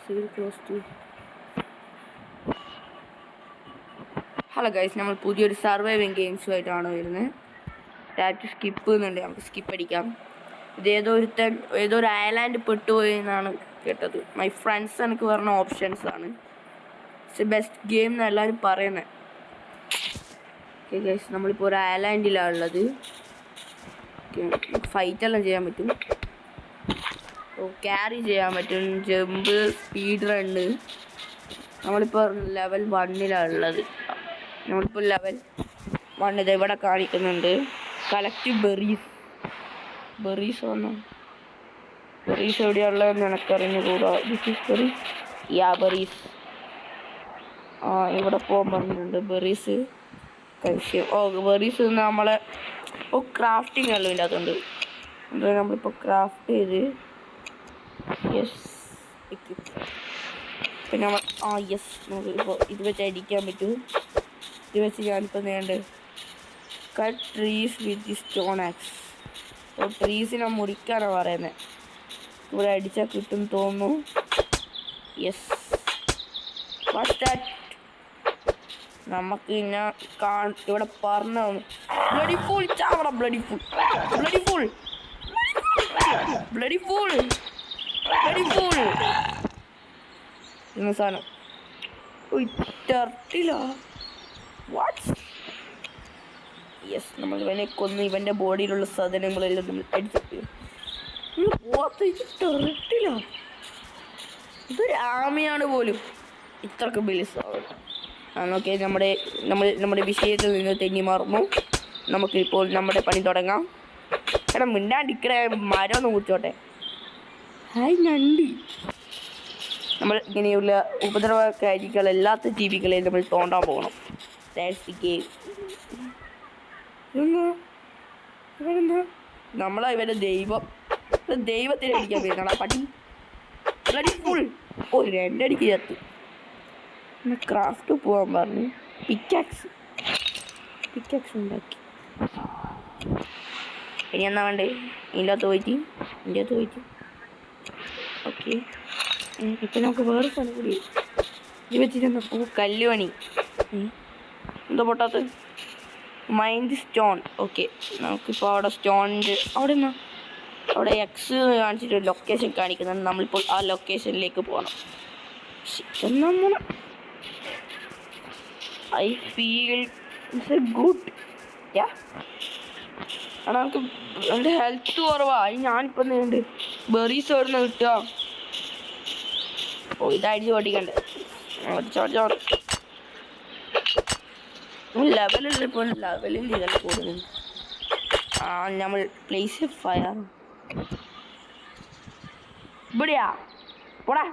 Civil close to. Hello guys, നമ്മൾ പുതിയൊരു surviving ഗെയിംസുമായിട്ടാണ് വരുന്നത്. ഡയറക്റ്റ് സ്കിപ്പ് എന്നുണ്ട്, നമുക്ക് സ്കിപ്പ് അടിക്കാം. ഇത് ഏതോ ഒരു ഐലാൻഡ് പെട്ടുപോയി എന്നാണ് കേട്ടത്. മൈ ഫ്രണ്ട്സ് എനിക്ക് പറഞ്ഞ ഓപ്ഷൻസ് ആണ്. ഇറ്റ്സ് എ ബെസ്റ്റ് ഗെയിം എന്ന് എല്ലാവരും പറയുന്നത്. ഓക്കെ ഗൈസ്, നമ്മളിപ്പോൾ ഒരു ഐലാൻഡിലാണ് ഉള്ളത്. ഫൈറ്റെല്ലാം ചെയ്യാൻ പറ്റും, ക്യാരി ചെയ്യാൻ പറ്റും, ജമ്പ്, സ്പീഡ് റണ്ണ്. നമ്മളിപ്പോൾ ലെവൽ 1 ഉള്ളത്. നമ്മളിപ്പോൾ ലെവൽ 1 ഇത് ഇവിടെ കാണിക്കുന്നുണ്ട്. കളക്റ്റീവ് ബെറീസ് വന്നു. ബെറീസ് എവിടെയുള്ളതെന്ന് എനിക്കറിഞ്ഞുകൂടാ. ബെറീസ് ഇവിടെ പോകാൻ പറഞ്ഞിട്ടുണ്ട്. ബെറീസ് കഴിച്ച് ബെറീസ് നമ്മളെ ക്രാഫ്റ്റിംഗ് എല്ലാം ഇതിൻ്റെ അതുകൊണ്ട് നമ്മളിപ്പോൾ ക്രാഫ്റ്റ് ചെയ്ത് പിന്നെ നമ്മൾ നമുക്കിപ്പോൾ ഇത് വെച്ച് അടിക്കാൻ പറ്റും. ഇത് വെച്ച് ഞാനിപ്പോൾ നേണ്ടത് cut trees with the stone axe. ട്രീസിനെ മുറിക്കാനാണ് പറയുന്നത്. ഇവിടെ അടിച്ചാൽ കിട്ടും തോന്നുന്നു. യെസ്, നമുക്ക് ഇന്നെ ഇവിടെ പറഞ്ഞ ബ്ലഡി ഫുൾ ചാവട. ബ്ലഡി ഫുൾ എന്ന സാധനം യെസ്, നമ്മൾ ഇവനെ കൊന്ന് ഇവൻ്റെ ബോഡിയിലുള്ള സാധനങ്ങളെല്ലാം നമ്മൾ അടിച്ചിട്ട് ടെറട്ടില്ല. ഇതൊരു ആമയാണ് പോലും ഇത്രക്ക് ബിലിസാവും. ഓക്കെ, നമ്മുടെ വിഷയത്തിൽ നിന്ന് തെന്നി മാറുന്നു. നമുക്കിപ്പോൾ നമ്മുടെ പണി തുടങ്ങാം. എടാ മിണ്ടാണ്ടിക്കടെ, മരം ഒന്ന് കുറിച്ചോട്ടെ. ഹായ് നണ്ടി. നമ്മൾ ഇങ്ങനെയുള്ള ഉപദ്രവകാരികളല്ലാത്ത ജീവികളെ നമ്മൾ തോണ്ടാൻ പോകണം. നമ്മളാ ഇവൻ്റെ ദൈവത്തിന് അടിക്കാൻ വരുന്നടാ പട്ടി. ഫുൾ രണ്ടടിക്ക് ചത്ത്. ക്രാഫ്റ്റ് പോകാൻ പറഞ്ഞു. പിക്കാക്സ് ഉണ്ടാക്കി. ഇനി എന്നാ വേണ്ടേ? ഇതിൻ്റെ അകത്ത് പോയിട്ട് ഓക്കെ. ഇപ്പം നമുക്ക് വേറെ സ്ഥലം കൂടി ഇത് വെച്ചിട്ട് കല്ലുപണി. എന്താ പൊട്ടാത്ത മൈൻഡ് സ്റ്റോൺ. ഓക്കെ, നമുക്കിപ്പോൾ അവിടെ സ്റ്റോണിൻ്റെ അവിടെ എക്സ് കാണിച്ചിട്ട് ലൊക്കേഷൻ കാണിക്കുന്നുണ്ട്. നമ്മളിപ്പോൾ ആ ലൊക്കേഷനിലേക്ക് പോകണം. I feel it's A good. ആണ് നമുക്ക് എൻ്റെ ഹെൽത്ത് കുറവാണ്. ഞാനിപ്പോൾ നീണ്ട് ബെറീസ് എവിടെ നിന്ന് കിട്ടുക? ഇതടിച്ച് പൊട്ടിക്കണ്ടേ? ലെവലിപ്പോൾ ലെവലിൻ്റെ ഇതെല്ലാം കൂടുന്നു. നമ്മൾ പ്ലേസ് ഫയർ ഇവിടെയാ പോടാ.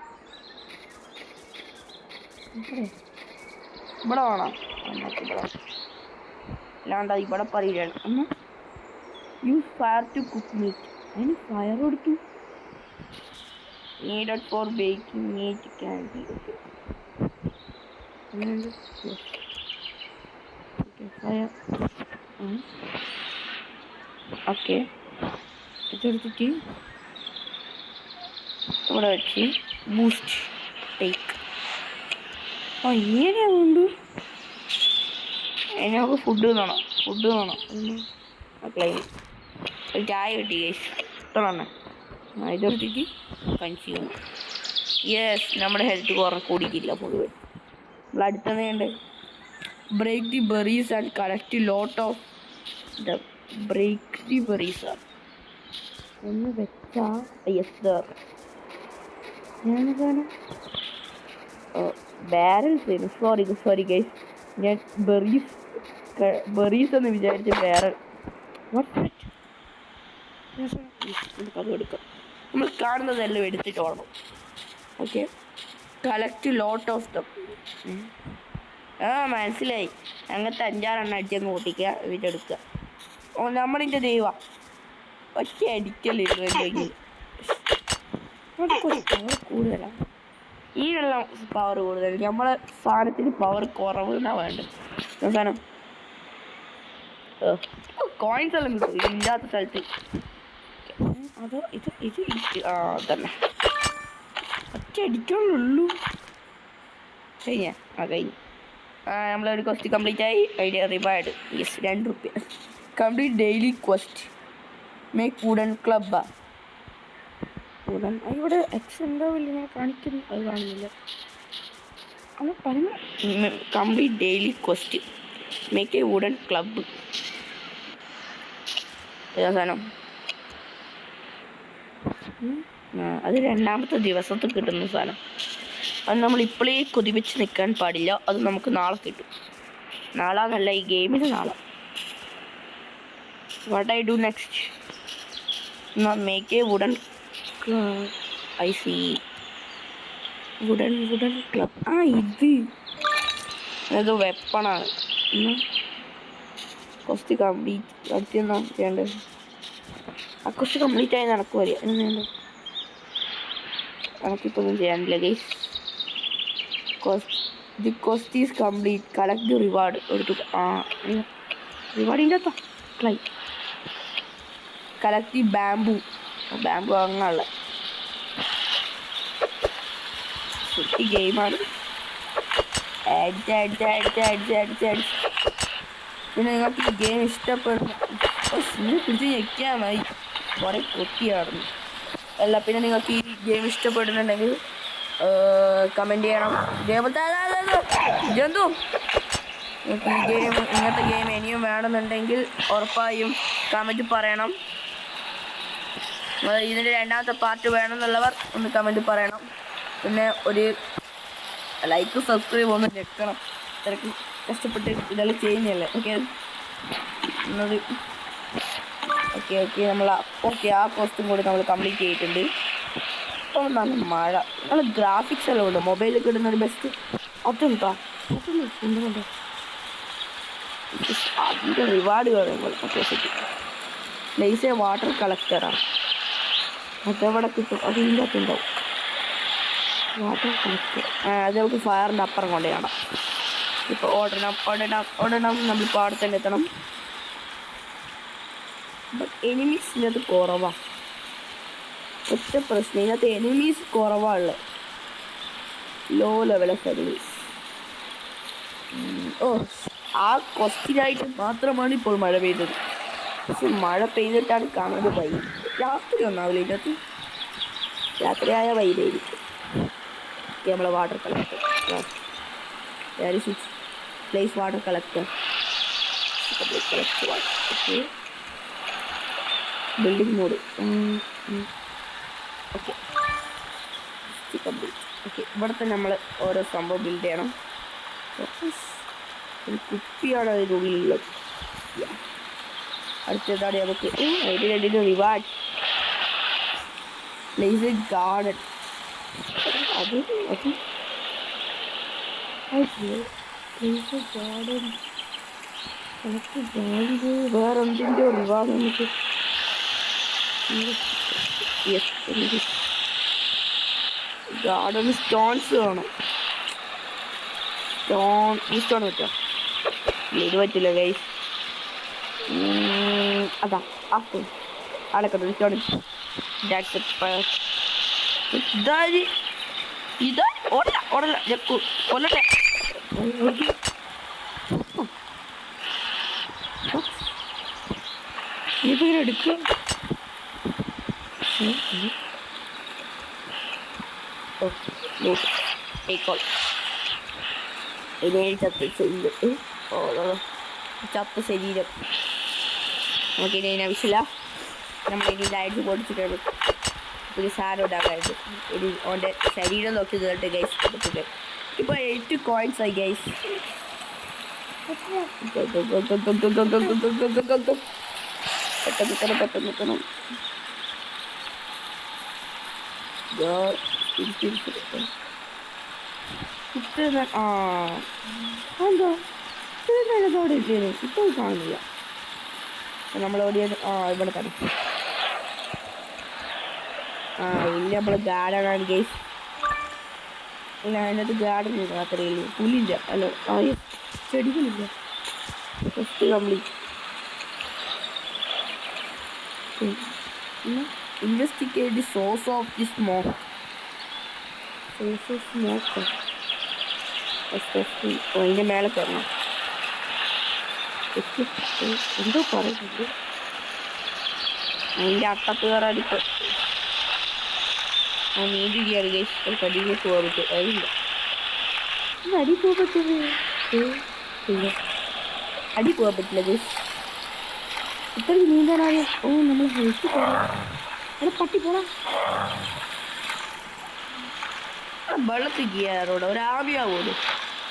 ഇവിടെ വേണം. അല്ലാണ്ട് ഇവിടെ പറയുകയാണ്. Use fire to cook meat. അതിന് ഫയർ കൊടുത്തു. Needed for baking meat candy. Fire okay. ഇതെടുത്തിട്ട് ഇവിടെ വെച്ച് ബൂസ്റ്റ് ടേക്ക്. ഇങ്ങനെ ഉണ്ട്. നമുക്ക് ഫുഡ് വേണം. ഓക്കെ, ഒരു ചായ കിട്ടി ഗൈസ്. ഇത്രയാണ്. ഇതെടുത്തിട്ട് കൺസ്യൂം. യെസ്, നമ്മുടെ ഹെൽത്ത് കൂടിയിട്ടില്ല മുഴുവൻ. നമ്മൾ അടുത്തത് break the berries and collect lot of the break the berries ആണ് എന്ന് വെച്ചാ. യെസ് ദർ ഞാനതാണ് ബാരൽസ്. സോറി ഗൈസ്, ഞാൻ ബെറീസ് എന്ന് വിചാരിച്ച ബാരൽ. അത് എടുക്കാം. നമ്മൾ കാണുന്നതെല്ലാം എടുത്തിട്ട് ഓടണം. Okay, collect lot of them. മനസ്സിലായി. അങ്ങനത്തെ 5-6 അടിച്ചങ്ങ് ഓട്ടിക്കുക, വീട്ടെടുക്കുക. നമ്മളിൻ്റെ ദൈവം ഒറ്റ അടിക്കലില്ല. കൂടുതലാണ് ഈനുള്ള പവർ കൂടുതൽ. നമ്മളെ സാധനത്തിന് പവർ കുറവ് എന്നാണ് വേണ്ടത്. സാധനം കോയിൻസ് എല്ലാം കിട്ടും ഇല്ലാത്ത സ്ഥലത്ത്. അതോ ഇത് തന്നെ ഒറ്റ അടിക്കാനുള്ളൂ. കഴിഞ്ഞ കഴിഞ്ഞു. നമ്മളൊരു ക്വസ്റ്റ് കംപ്ലീറ്റ് ആയി. അതിൻ്റെ റിവാർഡ് യെസ് 2 റുപ്യ. Complete daily quest. Make wooden ക്ലബ്ബാ. വുഡൻ ഇവിടെ എക്സ് ഉണ്ടാവില്ല, ഞാൻ കാണിക്കുന്നു. അത് കാണുന്നില്ല. അത് പറയുന്ന complete daily quest. Make a wooden club. ഏതാ സാധനം? അത് 2ാമത്തെ ദിവസത്തിൽ കിട്ടുന്ന സാധനം. അത് നമ്മൾ ഇപ്പോഴേ കൊതിവെച്ച് നിൽക്കാൻ പാടില്ല. അത് നമുക്ക് നാളെ കിട്ടും. നാളെ എന്നല്ല, ഈ ഗെയിമിന് നാളെ. What I do next? Make a wooden I see wooden club. ഇത് വെപ്പണാണ്. Question complete. അടുത്തെന്നാ ചെയ്യേണ്ടത്? ആ ക്വസ്റ്റ് കംപ്ലീറ്റ് ആയി നടക്കുമല്ലേ? വേണ്ട, നമുക്കിപ്പൊന്നും ചെയ്യാനില്ല guys. The quest is complete. Collect the reward. എടുത്തു. റിവാർഡിൻ്റെ അകത്താ ക്ലൈ. കളക്ട് ദി ബാംബു അങ്ങനെയുള്ള സുട്ടി ഗെയിമാണ്. അടിച്ച്. പിന്നെ നിങ്ങൾക്ക് ഈ ഗെയിം ഇഷ്ടപ്പെടുന്നു പിടിച്ച് ഞെക്കിയാൽ മതി. കുറേ കൊത്തിയാടുന്നു അല്ല. പിന്നെ നിങ്ങൾക്ക് ഈ ഗെയിം ഇഷ്ടപ്പെടുന്നുണ്ടെങ്കിൽ കമൻറ്റ് ചെയ്യണം. ഇതേപോലത്തെ ജന്തു നിങ്ങൾക്ക് ഈ ഗെയിം, ഇങ്ങനത്തെ ഗെയിം ഇനിയും വേണമെന്നുണ്ടെങ്കിൽ ഉറപ്പായും കമൻറ്റ് പറയണം. ഇതിൻ്റെ 2ാമത്തെ പാർട്ട് വേണമെന്നുള്ളവർ ഒന്ന് കമൻറ്റ് പറയണം. പിന്നെ ഒരു ലൈക്ക് സബ്സ്ക്രൈബ് ഒന്ന് ഞെക്കണം. ഇത്രയ്ക്ക് കഷ്ടപ്പെട്ട് ഇതെല്ലാം ചെയ്യുന്നതല്ലേ. ഓക്കെ നമ്മൾ ആ കോസ്റ്റും കൂടി നമ്മൾ കംപ്ലീറ്റ് ചെയ്തിട്ടുണ്ട്. അപ്പോൾ നല്ല മഴ, നല്ല ഗ്രാഫിക്സ് എല്ലാം ഉണ്ട്. മൊബൈലിൽ കിട്ടുന്നൊരു ബെസ്റ്റ് അതെന്താ അതൊന്നും അതിൻ്റെ റിവാർഡ് പറയുമ്പോൾ പ്ലേസ് എ വാട്ടർ കളക്ടറാണ്. അതെവിടെ കിട്ടും? അത് ഇതിൻ്റെ അകത്തുണ്ടാവും. വാട്ടർ കളക്ടർ അത് നമുക്ക് ഫയറിൻ്റെ അപ്പുറം കൊണ്ട് കാണാം. ഇപ്പോൾ ഓടണം നമ്മളിപ്പോൾ അവിടെ തന്നെ എത്തണം. ബട്ട് എനിമീസിനത് കുറവാണ്. ഒറ്റ പ്രശ്നം, ഇതിനകത്ത് എനിമീസ് കുറവാണുള്ളത്. Low level of enemies. ആ ക്വസ്റ്റിനായിട്ട് മാത്രമാണ് ഇപ്പോൾ മഴ പെയ്തത്. പക്ഷെ മഴ പെയ്തിട്ടാണ് കാണുന്നത് വൈകി. രാത്രി ഒന്നാവില്ല ഇതിനകത്ത്. രാത്രിയായ വൈകിയായിരിക്കും. നമ്മളെ water collector place water collector. Building mode. Okay ഇവിടെ തന്നെ നമ്മൾ ഓരോ സംഭവം ബിൽഡ് ചെയ്യണം. ഒരു കുപ്പിയാണ് അതിനുള്ളിലുള്ളത്. അടുത്തതാണ് നമുക്ക് അതിൻ്റെ റിവാർഡ്. Place A garden. വേറെ എന്തിൻ്റെ റിവാർഡ് നമുക്ക്? ഗാർഡൻ സ്റ്റോൺസ് വേണം. ഈ സ്റ്റോൺ പറ്റുമോ? ഇത് പറ്റില്ല ഗൈസ്. അതാ ആ സ്റ്റോൺ അടക്കട്ടെ. സ്റ്റോൺ ഇതാ ഓടല്ല കൊല്ലട്ടെ. ഇനിയിപ്പോൾ ഇങ്ങനെ എടുക്കുക. ചത്ത ശരീരം നമുക്കിനി ആവശ്യമില്ല. നമ്മളിനി ലൈറ്റ് പൊടിച്ചിട്ടാണ് ഒരു സാധനം ഉണ്ടാക്കാറുണ്ട്. ഇനി അവൻ്റെ ശരീരം നോക്കി കേട്ട് ഗൈസ് പറ്റില്ല. ഇപ്പോൾ 8 coins ആയി ഗൈസ്. പെട്ടെന്ന് എന്തോടെ ഇപ്പോൾ കാണുന്നില്ല. നമ്മളോടിയ ഇവിടെ തന്നെ ഇല്ല. നമ്മൾ ഗാർഡനാണ് ഗൈസ്. ഇല്ല അതിനകത്ത് ഗാർഡൻ ഇല്ല. അത്രയേ ഉള്ളൂ. പുല്ലില്ല. അല്ല ചെടികളില്ല. First complete. Investigate the source of the smoke. Smoke അതിൻ്റെ മേലെ കയറണം. എന്തോ പറയുന്നുണ്ട്. അതിൻ്റെ അട്ടത്ത് കയറാടിപ്പോ ആ നീന്തി കയറി ഗൈസ്. അടിയിലേക്ക് പോകാൻ പറ്റും. അതില്ല അടി പോകാൻ പറ്റുന്നത് അടി പോകാൻ പറ്റില്ല ഗൈസ്. ഇത്ര നീന്താനാണ്. ഓ നമ്മൾ ഹെൽത്ത് പോകാം. പട്ടി പോണം. വെള്ളത്തിൽ കയറോടെ ഒരാവിയാവൂല്ലോ.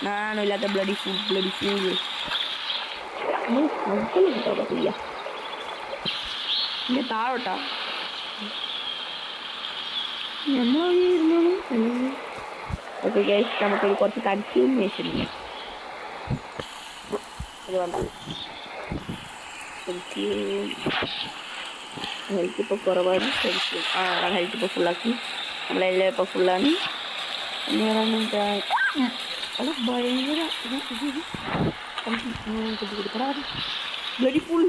നാണില്ലാത്ത ബ്ലഡി ഫുഡ് നമ്മൾ ഹെൽത്തിൽ കിട്ടാൻ പറ്റില്ല. പിന്നെ താഴോട്ടാ നമ്മളാണ്. ഓക്കെ ഗൈസ്, നമുക്കൊരു കുറച്ച് കൺഫ്യൂമേഷൻ ഇല്ല. അത് വന്നത് ഹെൽത്ത് ഇപ്പോൾ കുറവാണ്. ഹെൽത്ത് ഇപ്പോൾ ഫുള്ളാക്കി. നമ്മളെല്ലാം ഇപ്പോൾ ഫുള്ളാണ്. അത് ഭയങ്കര ബ്ലഡി ഫുൾ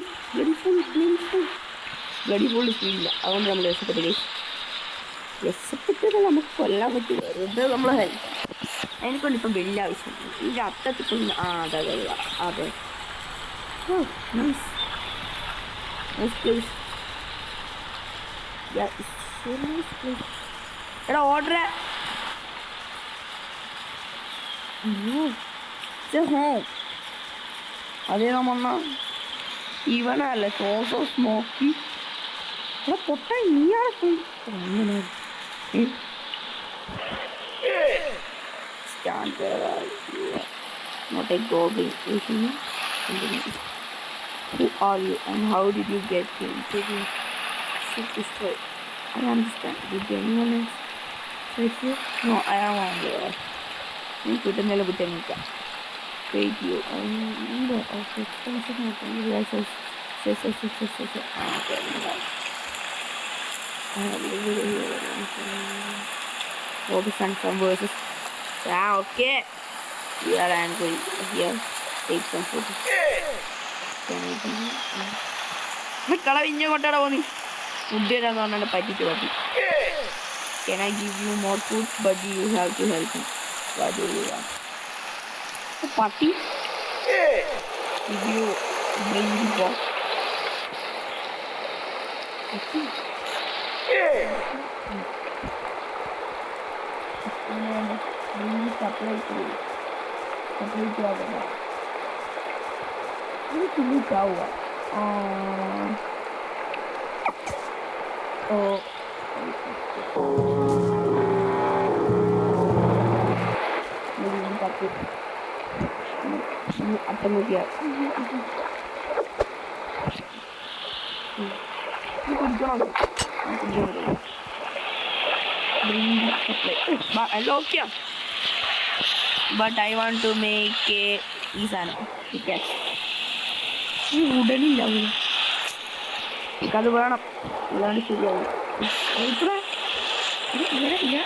സ്പീഡില്ല. അതുകൊണ്ട് നമ്മൾ രക്ഷപ്പെട്ടു ഗൈസ്. രക്ഷപ്പെട്ടത് നമുക്ക് കൊല്ലാൻ പറ്റും. വെറുതെ നമ്മൾ ഹെൽത്ത് അതിനെക്കൊണ്ട് ഇപ്പം വലിയ ആവശ്യമില്ല. ഇതിൻ്റെ അത്തത്തിൽ അതെ അതെ നൈസ് പ്ലേസ്. എടാ ഓർഡർ ഹോം അതേ നമ്മ ഇവനല്ലേ സോസോ സ്മോക്കി. എടാ പൊട്ട നീയാണ് not a goblin. Who are you and how did you get here? Shoot this way. I understand. Did anyone else right here? No, I am on there. You put a little bit in it. Wait, you. I know. Okay, some verses. Okay. We are angry here. Take some photos. കളവിഞ്ഞ കൊണ്ടാടാ പോന്നി food തരാന്ന് പറഞ്ഞാൽ പറ്റിച്ച് പറ്റി. Can I give you more food? But you have to help me. What do you want? പട്ടി Did you bring the box? Supply to other. Ini cumi tahu ah. Oh. Ini takut. Ini apa lagi ya? Ini kunjung. Bring supply. Hello क्या? But I want to make a isana. Okay. Ini udah nih jauh. Kalau berapa? Udah di sini jauh. Itu lah. Ini ya.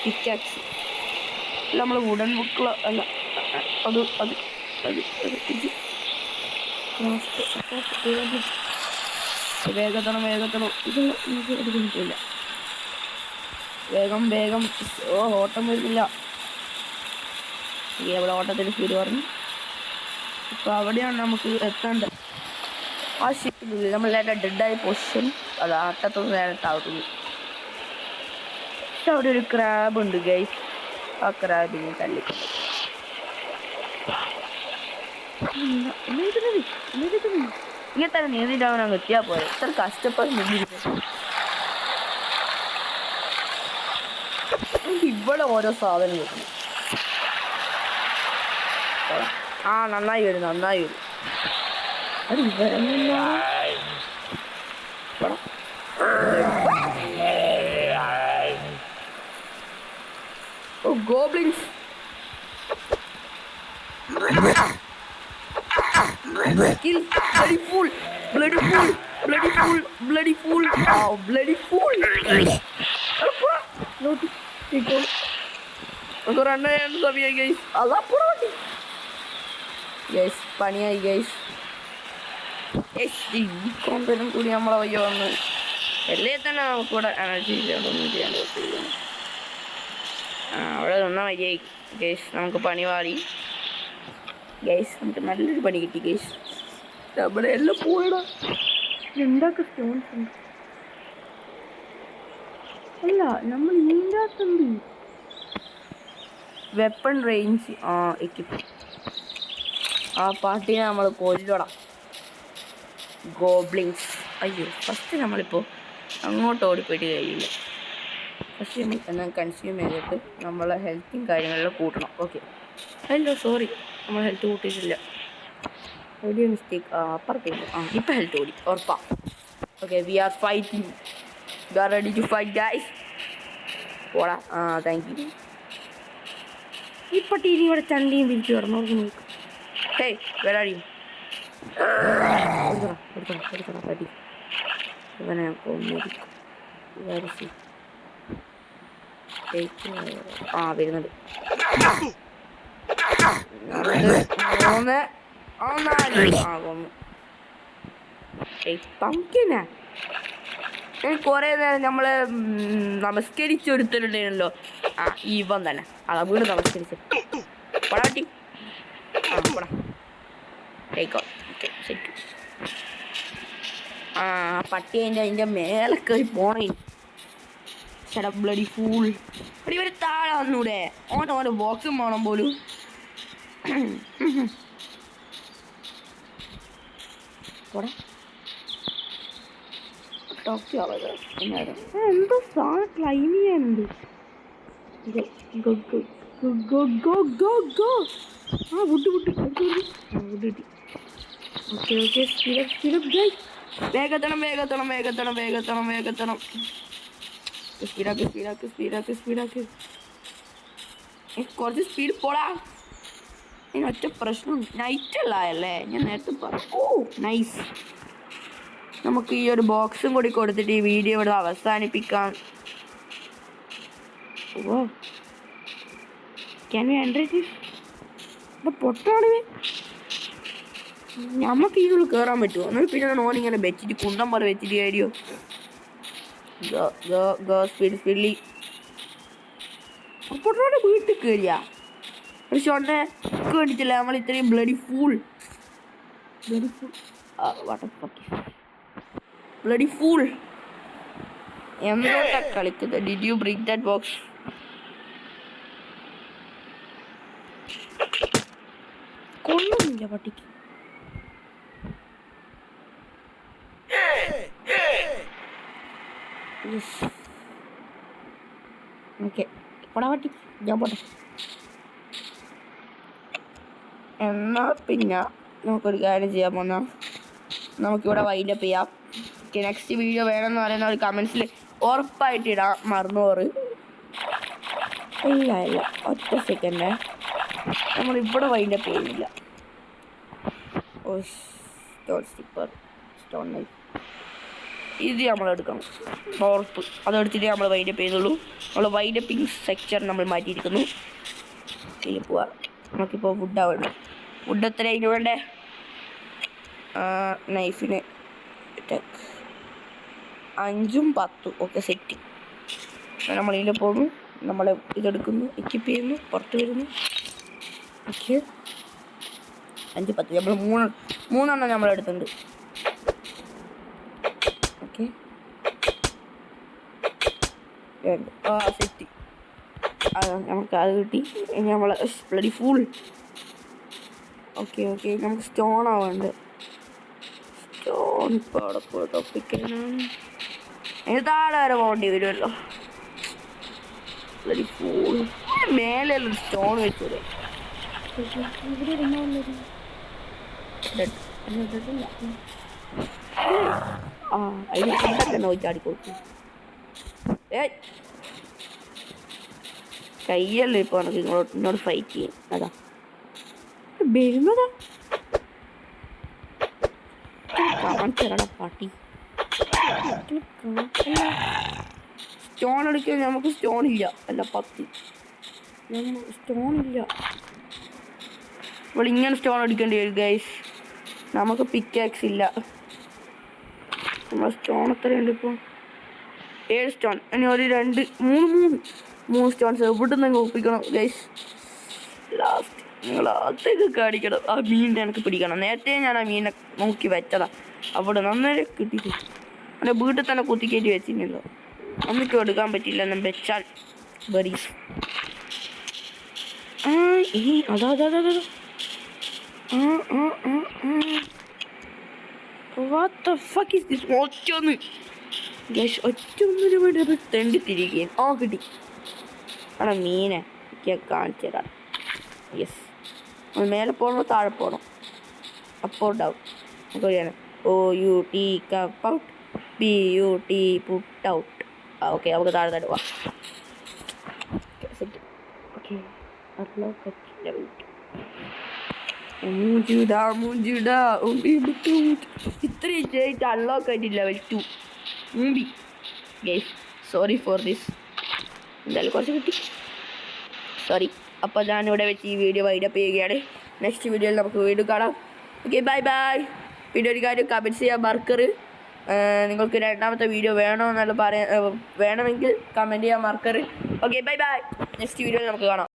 Pickaxe. നമ്മൾ wooden ബുക്കിൽ അല്ല അത് വേഗത്തണം ഇത് എനിക്ക് അത് കിട്ടില്ല. വേഗം ഓട്ടം വരുന്നില്ല. എവിടെ ഓട്ടത്തിന് സ്പീഡ് പറഞ്ഞു. ഇപ്പോൾ അവിടെയാണ് നമുക്ക് എത്തേണ്ടത്. ആ ഷിപ്പിനുള്ളിൽ നമ്മളെ ഡെഡായ പൊസിഷൻ അത് അട്ടത്തൊന്നും നേരത്താവുന്നു. പക്ഷെ അവിടെ ഒരു ക്രാബ് ഉണ്ട് ഗൈസ്. ആ ക്രാബിനെ തല്ലിക്കൊണ്ട് ഇങ്ങനെ തന്നെ നീന്തിട്ടാവൻ അങ്ങ് എത്തിയാൽ പോലെ. ഇത്ര കഷ്ടപ്പെട്ട് നീന്തിരിക്കും. ഇവിടെ ഓരോ സാധനം കിട്ടുന്നു. നന്നായി വരും അത് ഇവരെന്താ goblins. Kill. Bloody fool. Oh, bloody fool. Aku run aja tapi ya guys. Allah purodi. Guys, paniai guys. Di konten kuliah malah yo. അല്ലേ തന്നെ നമുക്കിവിടെ എനർജി ഇല്ലാതൊന്നും ചെയ്യാൻ പറ്റില്ല. അവിടെ നിന്നാൽ മതിയായി ഗൈസ്. നമുക്ക് പണി പാടി ഗൈസ്. നമുക്ക് നല്ലൊരു പണി കിട്ടി ഗൈസ്. നമ്മുടെ എല്ലാം പോയടാ. എന്തൊക്കെ സ്റ്റോൺസ് ഉണ്ട്. അല്ല നമ്മൾ ഇതിൻ്റെ അകത്തുണ്ട് വെപ്പൺ റേഞ്ച്. എക്യുപ്പ്. ആ പാർട്ടിനെ നമ്മൾ കൊല്ലണം. ഗോബ്ലിങ്സ്. അയ്യോ, ഫസ്റ്റ് നമ്മളിപ്പോൾ അങ്ങോട്ട് ഓടിപ്പോയിട്ട് കഴിയില്ല. ഫസ്റ്റ് നമ്മൾ എന്നാൽ കൺസ്യൂം ചെയ്തിട്ട് നമ്മളെ ഹെൽത്തും കാര്യങ്ങളിലും കൂട്ടണം. ഓക്കെ. അല്ലോ സോറി, നമ്മൾ ഹെൽത്ത് കൂട്ടിയിട്ടില്ല. വലിയ മിസ്റ്റേക്ക്. അപ്പുറത്തേക്ക്. ഇപ്പം ഹെൽത്ത് കൂടി ഉറപ്പാ. Okay, we are fighting. We are ready to fight guys. പോടാ. Thank you. ഇപ്പം ടി വി ഇവിടെ ചണ്ടിയും തിരിച്ചു കിടന്നു നോക്കും. ഹേയ് വരാടിയും എടുത്തോളാം പറ്റി. ഇവനെ കൊന്നിരിക്കും. വരുന്നുണ്ട്. 3 കൊന്നു. പങ്കിനാ കുറേ നേരം നമ്മള് നമസ്കരിച്ചൊരുത്തരുണ്ടായിരുന്നല്ലോ. ഇവൻ തന്നെ. അതാ വീട് നമസ്കരിച്ചു. പടാട്ടി. പോടാ. സെറ്റ്. പട്ടി അതിൻ്റെ മേലെ കയറി പോണേ. Bloody fool. ഒരു താഴെ വന്നൂടെ. ഓൻ്റെ ബോക്സും വേണം പോലും. എന്തോ സാധനം ക്ലൈം ചെയ്യാനുണ്ട്. വുഡ് കിട്ടി. ഓക്കെ. വേഗത്തണം. സ്പീഡാക്ക്. കുറച്ച് സ്പീഡ് പോടാ. ഒറ്റ പ്രശ്നം നൈറ്റ് അല്ലേ. ഞാൻ നേരത്തെ പറഞ്ഞു. നൈസ്. നമുക്ക് ഈ ഒരു ബോക്സും കൂടി കൊടുത്തിട്ട് ഈ വീഡിയോ ഇവിടെ അവസാനിപ്പിക്കാം. പൊട്ടാണ്. നമുക്ക് ഇതിനുള്ളിൽ കയറാൻ പറ്റുമോ? എന്നാൽ പിന്നെ നോനിങ്ങനെ വെച്ചിട്ട് കുന്തം പോലെ വെച്ചിട്ട് കാര്യോ. സ്പീഡ്ലി പൊട്ടാണ് വീട്ടിൽ കയറിയ. പക്ഷെ ഒന്നെ കണ്ടിട്ടില്ല നമ്മൾ ഇത്രയും ബ്ലഡി ഫൂൾ. എന്തോട്ടാ കളിക്കുന്നത്? Did you break that box? കൊള്ളുന്നില്ല പട്ടിക്ക്. ഓക്കെ, പോടാ പട്ടി. ഞാൻ പോട്ടെ. എന്നാ പിന്നെ നമുക്കൊരു കാര്യം ചെയ്യാൻ പോന്നാ. നമുക്കിവിടെ വൈൻഡപ്പ് ചെയ്യാം. നെക്സ്റ്റ് വീഡിയോ വേണമെന്ന് പറയുന്ന ഒരു കമൻസിൽ ഉറപ്പായിട്ട് ഇടാം. മറന്നോറ്. ഇല്ല ഒറ്റ സെക്കൻഡ്. നമ്മളിവിടെ വൈൻഡപ്പ് ചെയ്യുന്നില്ല. സ്റ്റോൺ നൈഫ് ഇത് നമ്മളെടുക്കണം. ഉറപ്പ്. അതെടുത്തിട്ട് നമ്മൾ വൈൻഡപ്പ് ചെയ്യുന്നുള്ളൂ. നമ്മൾ വൈൻഡപ്പിങ് സെക്ഷൻ നമ്മൾ മാറ്റിയിരിക്കുന്നു. ഇതിൽ പോവാം. നമുക്കിപ്പോൾ വുഡാണ്. വുഡ് എത്ര അതിന് വേണ്ടേ? നൈഫിന് 5 ഉം 10. Okay, set. നമ്മളിതിൽ പോകുന്നു. നമ്മൾ ഇതെടുക്കുന്നു, എക്യുപ്പ് ചെയ്യുന്നു, പുറത്ത് വരുന്നു. ഓക്കെ, 5, 10. നമ്മൾ 3 നമ്മളെടുത്തുണ്ട്. Okay, set. നമുക്ക് അത് കിട്ടി. ഇനി നമ്മൾ ബ്ലഡി ഫുൾ. ഓക്കെ, നമുക്ക് സ്റ്റോൺ ആവാണ്ട്. സ്റ്റോൺ ഇപ്പോൾ അവിടെ പോയിട്ട് ഒപ്പിക്കാനാണ്. അതിന് താഴെ വരെ പോകേണ്ടി വരുമല്ലോ. ബ്ലഡി ഫുൾ മേലെ സ്റ്റോൺ വെച്ചത്. അതിന് ഫുഡൊക്കെ നോക്കിയാടി കൊടുത്തു. കയ്യല്ലേ ഇപ്പോൾ എനിക്ക് എന്നോട് ഫൈറ്റ് ചെയ്യും. അതാ വരുന്നതാ. കാണിച്ചടാ പാട്ടി. സ്റ്റോൺ എടുക്കാൻ നമുക്ക് സ്റ്റോൺ ഇല്ല. അല്ല 10 സ്റ്റോൺ ഇല്ല. ഇപ്പോൾ ഇങ്ങനെ സ്റ്റോൺ എടുക്കേണ്ടി വരും ഗൈസ്. നമുക്ക് പിക്കാക്സ് ഇല്ല. നമ്മൾ സ്റ്റോൺ എത്രയുണ്ട് ഇപ്പോൾ? 7 സ്റ്റോൺ. ഇനി ഒരു 2 3 സ്റ്റോൺസ് എവിടെ നിന്ന് ഒപ്പിക്കണം ഗൈസ്. ലാസ്റ്റ് നിങ്ങൾ അതൊക്കെ കാണിക്കണം. ആ മീനിനെ എനിക്ക് പിടിക്കണം. നേരത്തെ ഞാൻ ആ മീനിനെ നോക്കി വെച്ചതാ. അവിടെ നന്നേരെ കിട്ടിയിട്ട് എൻ്റെ വീട്ടിൽ തന്നെ കുത്തിക്കയറ്റി വെച്ചിട്ടുണ്ടല്ലോ. എന്നിട്ടും എടുക്കാൻ പറ്റില്ല എന്ന് വെച്ചാൽ ബറീസ്. അതാ What the fuck is this? ഒറ്റൊന്ന് ഗൈസ്, ഒറ്റൊന്നിനു വേണ്ടി അത് തെണ്ടിത്തിരിക്കുകയും കിട്ടി. അവിടെ മീനെ കാണിച്ചു തരാം. യെസ്, മേലെ പോകണോ താഴെ പോകണം? അപ്പോൾ ഡൗൺ നമുക്കറിയാം. OUT cup out, PUT put out. Okay, നമുക്ക് താഴെ തടുവാ. ഓക്കെ, ഇത്രയും ചെയ്തിട്ട് അൺലോക്ക് ആയിട്ട് level 2 movie guys. Sorry for this. എന്തായാലും കുറച്ച് കിട്ടി, സോറി. അപ്പോൾ ഞാനിവിടെ വെച്ച് ഈ വീഡിയോ വൈൻഡപ്പ് ചെയ്യുകയാണ്. നെക്സ്റ്റ് വീഡിയോയിൽ നമുക്ക് വീണ്ടും കാണാം. Okay, bye bye. പിന്നെ ഒരു കാര്യം കമൻറ്റ്സ് ചെയ്യാൻ മറക്കരുത്. നിങ്ങൾക്ക് രണ്ടാമത്തെ വീഡിയോ വേണമെന്നുള്ള വേണമെങ്കിൽ കമൻറ്റ് ചെയ്യാൻ മറക്കരുത്. Okay, bye bye. നെക്സ്റ്റ് വീഡിയോയിൽ നമുക്ക് കാണാം.